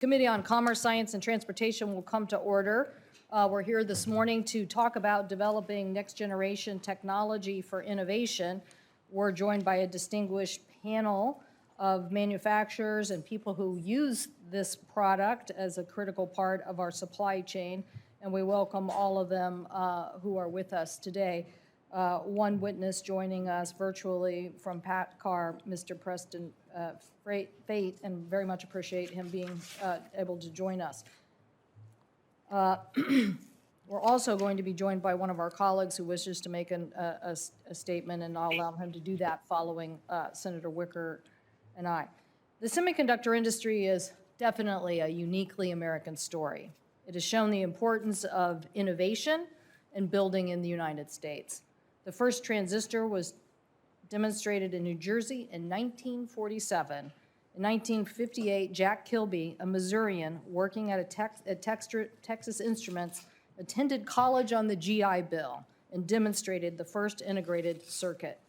Committee on Commerce, Science, and Transportation will come to order. We're here this morning to talk about developing next-generation technology for innovation. We're joined by a distinguished panel of manufacturers and people who use this product as a critical part of our supply chain, and we welcome all of them who are with us today. One witness joining us virtually from PACCAR, Mr. Preston Fate, and very much appreciate him being able to join us. We're also going to be joined by one of our colleagues who wishes to make a statement, and I'll allow him to do that following Senator Wicker and I. The semiconductor industry is definitely a uniquely American story. It has shown the importance of innovation and building in the United States. The first transistor was demonstrated in New Jersey in 1947. In 1958, Jack Kilby, a Missourian working at Texas Instruments, attended college on the GI Bill and demonstrated the first integrated circuit.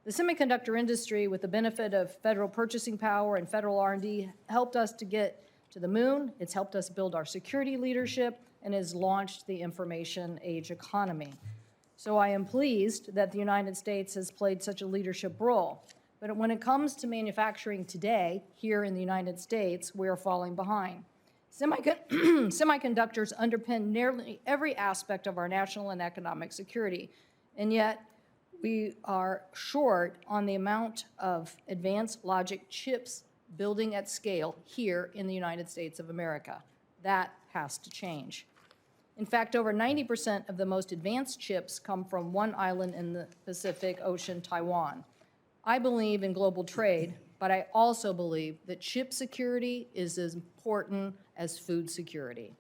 The semiconductor industry, with the benefit of federal purchasing power and federal R&D, helped us to get to the moon. It's helped us build our security leadership and has launched the information age economy. So I am pleased that the United States has played such a leadership role. But when it comes to manufacturing today, here in the United States, we are falling behind. Semiconductors underpin nearly every aspect of our national and economic security, and yet we are short on the amount of advanced logic chips building at scale here in the United States of America. That has to change. In fact, over 90% of the most advanced chips come from one island in the Pacific Ocean, Taiwan. I believe in global trade, but I also believe that chip security is as important as food security.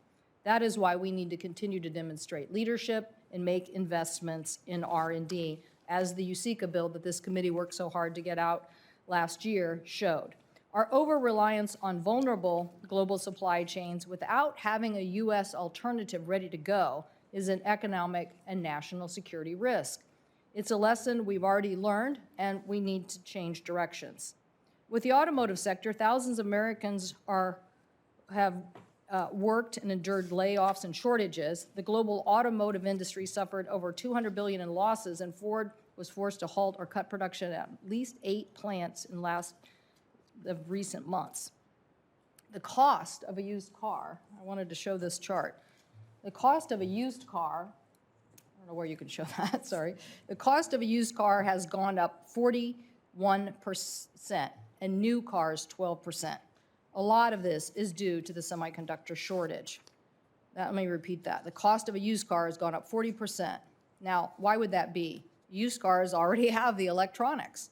That is why we need to continue to demonstrate leadership and make investments in R&D, as the USICA bill that this committee worked so hard to get out last year showed. Our over-reliance on vulnerable global supply chains without having a U.S. alternative ready to go is an economic and national security risk. It's a lesson we've already learned, and we need to change directions. With the automotive sector, thousands of Americans have worked and endured layoffs and shortages. The global automotive industry suffered over $200 billion in losses, and Ford was forced to halt or cut production at least 8 plants in of recent months. The cost of a used car, I wanted to show this chart. The cost of a used car, I don't know where you can show that, sorry. The cost of a used car has gone up 41%, and new cars 12%. A lot of this is due to the semiconductor shortage. Let me repeat that. The cost of a used car has gone up 40%. Now, why would that be? Used cars already have the electronics.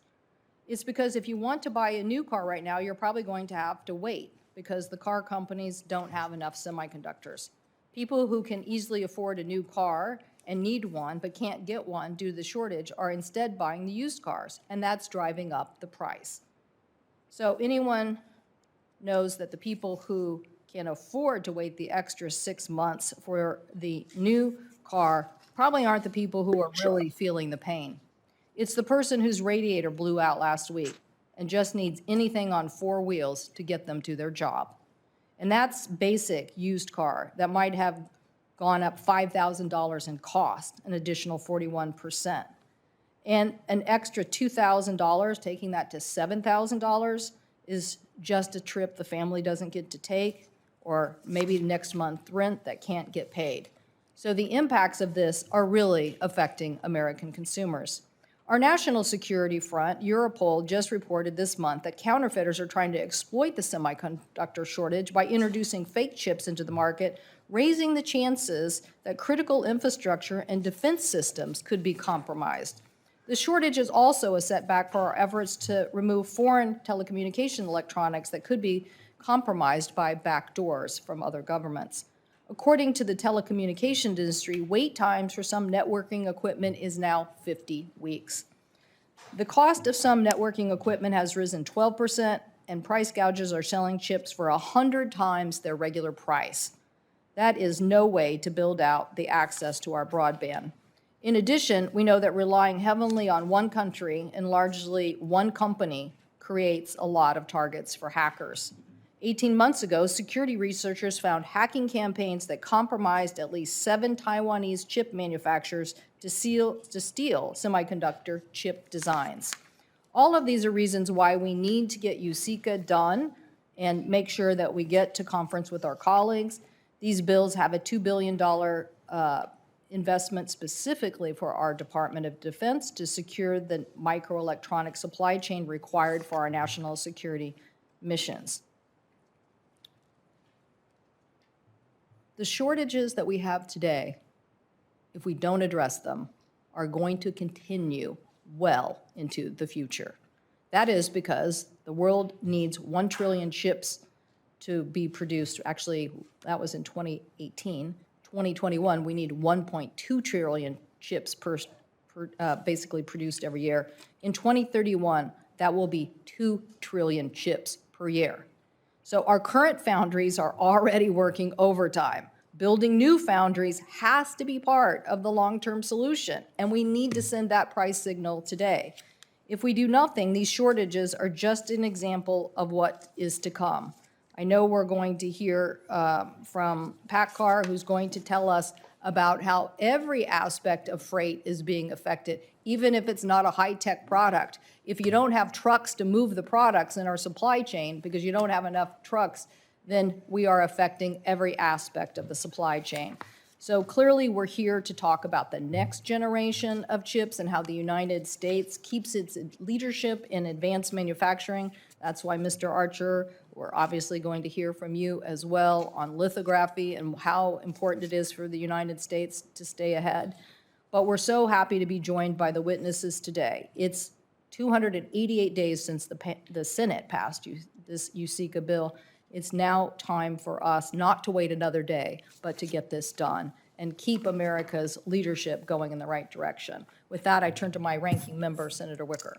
It's because if you want to buy a new car right now, you're probably going to have to wait because the car companies don't have enough semiconductors. People who can easily afford a new car and need one but can't get one due to the shortage are instead buying the used cars, and that's driving up the price. So anyone knows that the people who can afford to wait the extra 6 months for the new car probably aren't the people who are really feeling the pain. It's the person whose radiator blew out last week and just needs anything on 4 wheels to get them to their job. And that's basic used car that might have gone up $5,000 in cost, an additional 41%. And an extra $2,000, taking that to $7,000, is just a trip the family doesn't get to take, or maybe next month rent that can't get paid. So the impacts of this are really affecting American consumers. Our national security front, Europol, just reported this month that counterfeiters are trying to exploit the semiconductor shortage by introducing fake chips into the market, raising the chances that critical infrastructure and defense systems could be compromised. The shortage is also a setback for our efforts to remove foreign telecommunication electronics that could be compromised by backdoors from other governments. According to the telecommunication industry, wait times for some networking equipment is now 50 weeks. The cost of some networking equipment has risen 12%, and price gougers are selling chips for 100 times their regular price. That is no way to build out the access to our broadband. In addition, we know that relying heavily on one country and largely one company creates a lot of targets for hackers. 18 months ago, security researchers found hacking campaigns that compromised at least 7 Taiwanese chip manufacturers to steal semiconductor chip designs. All of these are reasons why we need to get USICA done and make sure that we get to conference with our colleagues. These bills have a $2 billion investment specifically for our Department of Defense to secure the microelectronic supply chain required for our national security missions. The shortages that we have today, if we don't address them, are going to continue well into the future. That is because the world needs 1 trillion chips to be produced. Actually, that was in 2018. 2021, we need 1.2 trillion chips basically produced every year. In 2031, that will be 2 trillion chips per year. So our current foundries are already working overtime. Building new foundries has to be part of the long-term solution, and we need to send that price signal today. If we do nothing, these shortages are just an example of what is to come. I know we're going to hear from PACCAR, who's going to tell us about how every aspect of freight is being affected, even if it's not a high-tech product. If you don't have trucks to move the products in our supply chain because you don't have enough trucks, then we are affecting every aspect of the supply chain. So clearly, we're here to talk about the next generation of chips and how the United States keeps its leadership in advanced manufacturing. That's why, Mr. Archer, we're obviously going to hear from you as well on lithography and how important it is for the United States to stay ahead. But we're so happy to be joined by the witnesses today. It's 288 days since the Senate passed this USICA bill. It's now time for us not to wait another day, but to get this done and keep America's leadership going in the right direction. With that, I turn to my ranking member, Senator Wicker.